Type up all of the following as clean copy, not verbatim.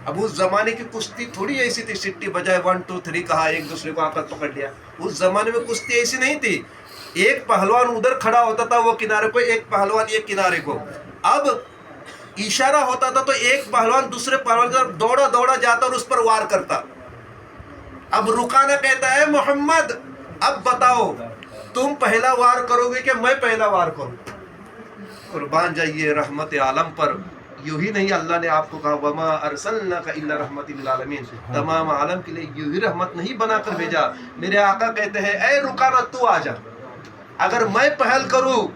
اب اس زمانے کی کشتی تھوڑی ایسی تھی سٹی بجائے 1 2 3 کہا ایک دوسرے کو آکر پکڑ لیا. اس زمانے میں کشتی ایسی نہیں تھی. ایک پہلوان ادھر کھڑا ہوتا تھا وہ کنارے کو, ایک پہلوان یہ کنارے کو. اب اشارہ ہوتا تھا تو ایک پہلوان دوسرے پہلوان کی طرف دوڑا دوڑا جاتا اور اس پر وار کرتا. اب رکانہ کہتا ہے محمد اب بتاؤ تم پہلا وار کرو گے کہ میں پہلا وار کروں؟ قربان جائیے رحمت عالم پر. یوں ہی نہیں اللہ نے آپ کو کہا وما ارسلناک الا رحمت للعالمین, تمام عالم کے لیے یوں ہی رحمت نہیں بنا کر بھیجا. میرے آقا کہتے ہیں اے رکانہ تو آ جا, اگر میں پہل کروں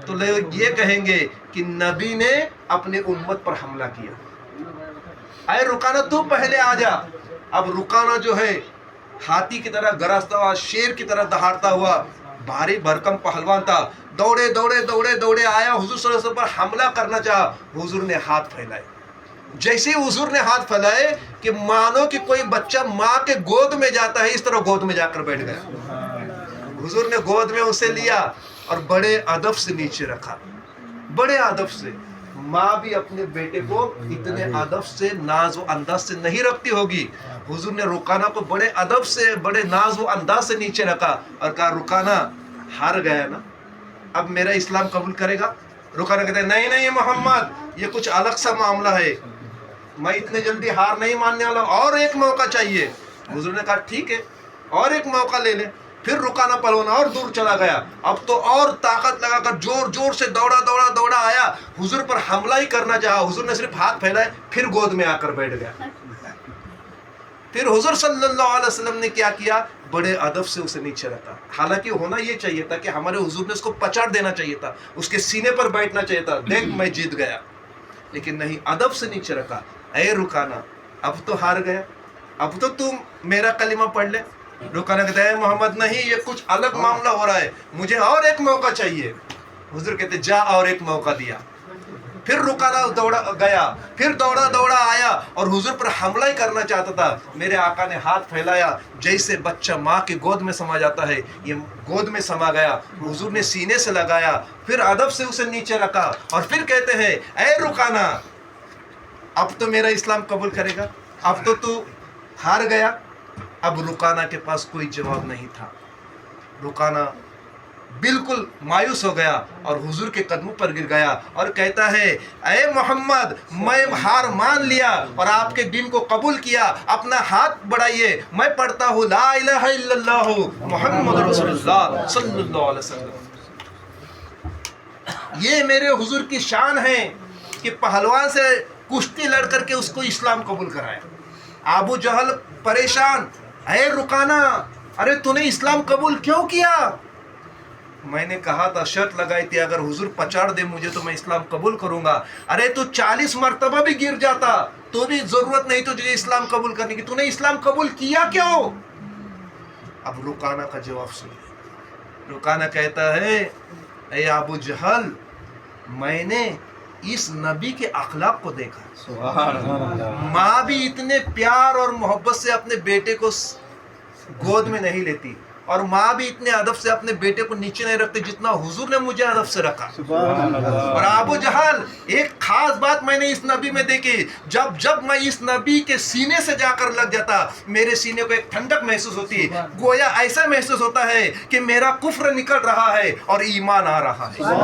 تو لوگ یہ کہیں گے کہ نبی نے اپنے امت پر حملہ کیا. اے رکانہ تو پہلے آ جا. اب رکانہ جو ہے ہاتھی کی طرح گرجتا ہوا, شیر کی طرح دہاڑتا ہوا, بھاری بھرکم پہلوان تھا. دوڑے دوڑے دوڑے دوڑے آیا, حضور صلی اللہ علیہ وسلم پر حملہ کرنا چاہا. حضور نے ہاتھ پھیلائے. جیسے ہی حضور نے ہاتھ پھیلائے کہ مانو کہ کوئی بچہ ماں کے گود میں جاتا ہے, اس طرح گود میں جا کر بیٹھ گیا. حضور نے گود میں اسے لیا اور بڑے ادب سے نیچے رکھا, بڑے ادب سے. ماں بھی اپنے بیٹے کو اتنے ادب سے ناز و انداز سے نہیں رکھتی ہوگی. حضور نے رکانہ کو بڑے ادب سے بڑے ناز و انداز سے نیچے رکھا اور کہا رکانہ ہار گیا نا, اب میرا اسلام قبول کرے گا؟ رکانہ کہتے ہیں نہیں نہیں محمد یہ کچھ الگ سا معاملہ ہے, میں اتنے جلدی ہار نہیں ماننے والا, اور ایک موقع چاہیے. حضور نے کہا ٹھیک ہے اور ایک موقع لے لیں. پھر رکانہ پہلوان اور دور چلا گیا. اب تو اور طاقت لگا کر زور زور سے دوڑا دوڑا دوڑا آیا, حضور پر حملہ ہی کرنا چاہا. حضور نے صرف ہاتھ پھیلائے, پھر گود میں آ کر بیٹھ گیا. پھر حضور صلی اللہ علیہ وسلم نے کیا کیا, بڑے ادب سے اسے نیچے رکھا. حالانکہ ہونا یہ چاہیے تھا کہ ہمارے حضور نے اس کو پچاڑ دینا چاہیے تھا, اس کے سینے پر بیٹھنا چاہیے تھا, دیکھ میں جیت گیا. لیکن نہیں, ادب سے نیچے رکھا. اے رکانہ اب تو ہار گیا, اب تو تم میرا کلمہ پڑھ لے. رکانہ کہتے ہیں محمد نہیں یہ کچھ الگ معاملہ ہو رہا ہے, مجھے اور ایک موقع چاہیے. حضور کہتے جا اور ایک موقع دیا. پھر رکانہ دوڑا گیا, پھر دوڑا دوڑا آیا اور حضور پر حملہ ہی کرنا چاہتا تھا. میرے آقا نے ہاتھ پھیلایا, جیسے بچہ ماں کی گود میں سما جاتا ہے یہ گود میں سما گیا. حضور نے سینے سے لگایا, پھر ادب سے اسے نیچے رکھا اور پھر کہتے ہیں اے رکانہ اب تو میرا اسلام قبول کرے گا؟ اب تو ہار گیا. اب رکانہ کے پاس کوئی جواب نہیں تھا. رکانہ بالکل مایوس ہو گیا اور حضور کے قدموں پر گر گیا اور کہتا ہے اے محمد میں ہار مان لیا اور آپ کے دین کو قبول کیا, اپنا ہاتھ بڑھائیے, میں پڑھتا ہوں لا الہ الا اللہ محمد رسول اللہ صلی اللہ علیہ وسلم. یہ میرے حضور کی شان ہے کہ پہلوان سے کشتی لڑ کر کے اس کو اسلام قبول کرایا. ابو جہل پریشان, اے رکانہ ارے تو نے اسلام قبول کیوں کیا؟ میں نے کہا تھا, شرط لگائی تھی اگر حضور پچاڑ دے مجھے تو میں اسلام قبول کروں گا. ارے تو 40 مرتبہ بھی گر جاتا تو بھی ضرورت نہیں تجھے اسلام قبول کرنے کی, تو نے اسلام قبول کیا کیوں؟ اب رکانہ کا جواب سنیے. رکانہ کہتا ہے اے ابو جہل میں نے اس نبی کے اخلاق کو دیکھا. سبحان اللہ. ماں بھی اتنے پیار اور محبت سے اپنے بیٹے کو گود میں نہیں لیتی, اور ماں بھی اتنے ادب سے اپنے بیٹے کو نیچے نہیں رکھتے جتنا حضور نے مجھے ادب سے رکھا. سبحان اللہ. اور ابو جہل ایک خاص بات میں نے اس نبی میں دیکھی, جب میں اس نبی کے سینے سے جا کر لگ جاتا میرے سینے کو ایک ٹھنڈک محسوس ہوتی, گویا ایسا محسوس ہوتا ہے کہ میرا کفر نکل رہا ہے اور ایمان آ رہا ہے.